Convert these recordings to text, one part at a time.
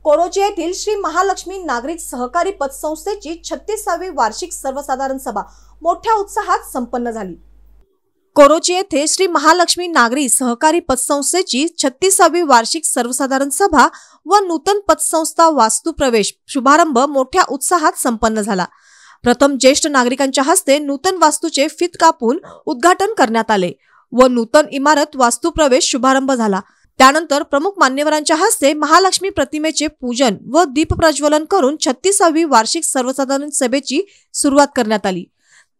कोरोची येथील श्री महालक्ष्मी नागरिक सहकारी पतसंस्थेची 36वी वार्षिक सर्वसाधारण सभा मोठ्या उत्साहात संपन्न झाली। कोरोची येथे श्री महालक्ष्मी नागरी सहकारी पतसंस्थेची 36वी वार्षिक सर्वसाधारण सभा व नूतन पतसंस्था वास्तुप्रवेश शुभारंभ मोठ्या उत्साहात संपन्न झाला। प्रथम ज्येष्ठ नागरिकांच्या हस्ते नूतन वास्तूचे फीत कापून उद्घाटन करण्यात आले व नूतन इमारत वास्तुप्रवेश शुभारंभ झाला। त्यानंतर प्रमुख मान्यवरांच्या हस्ते महालक्ष्मी प्रतिमेचे पूजन व दीप प्रज्वलन करून 36वी वार्षिक सर्वसाधारण सभेची सुरुवात करण्यात आली।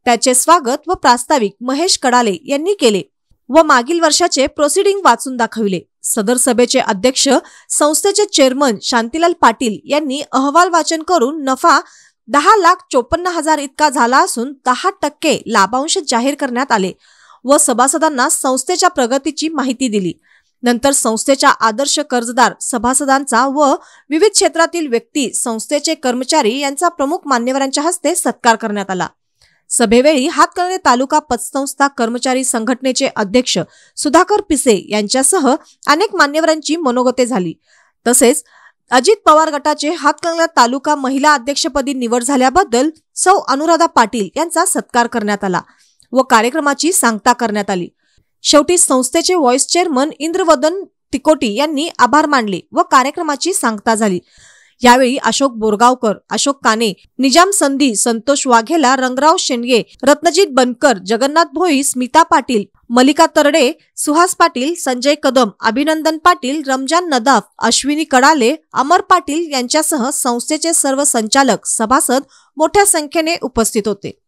त्याचे स्वागत व प्रास्ताविक महेश कडाले यांनी केले व मागील वर्षाचे प्रोसिडिंग वाचून दाखविले। सदर सभेचे अध्यक्ष संस्थेचे चेअरमन शांतीलाल पाटील यांनी अहवाल वाचन करून नफा 10,54,000 इतका झाला असून 10% लाभांश जाहीर करण्यात आले व सभासदांना संस्थेच्या प्रगतीची माहिती दिली। नंतर संस्थेच्या आदर्श कर्जदार सभासदांचा व विविध क्षेत्रातील व्यक्ती संस्थेचे कर्मचारी यांचा प्रमुख मान्यवरांच्या हस्ते सत्कार करण्यात आला। सभेवेळी हातकणंगले तालुका पतसंस्था कर्मचारी संघटनेचे अध्यक्ष सुधाकर पिसे यांच्यासह अनेक मान्यवरांची मनोगते झाली। तसेच अजित पवार गटाचे हातकणंगले तालुका महिला अध्यक्षपदी निवड झाल्याबद्दल सौ अनुराधा पाटील यांचा सत्कार करण्यात आला व कार्यक्रमाची सांगता करण्यात आली। शेवटी संस्थेचे व्हाईस चेअरमन इंद्रवदन तिकोटी यांनी आभार मानले व कार्यक्रमाची सांगता झाली। यावेळी अशोक बोरगावकर, अशोक काने, निजाम संधी, संतोष वाघेला, रंगराव शेंडगे, रत्नजित बनकर, जगन्नाथ भोई, स्मिता पाटील, मलिका तरडे, सुहास पाटील, संजय कदम, अभिनंदन पाटील, रमजान नदाफ, अश्विनी कडाले, अमर पाटील यांच्यासह संस्थेचे सर्व संचालक सभासद मोठ्या संख्येने उपस्थित होते।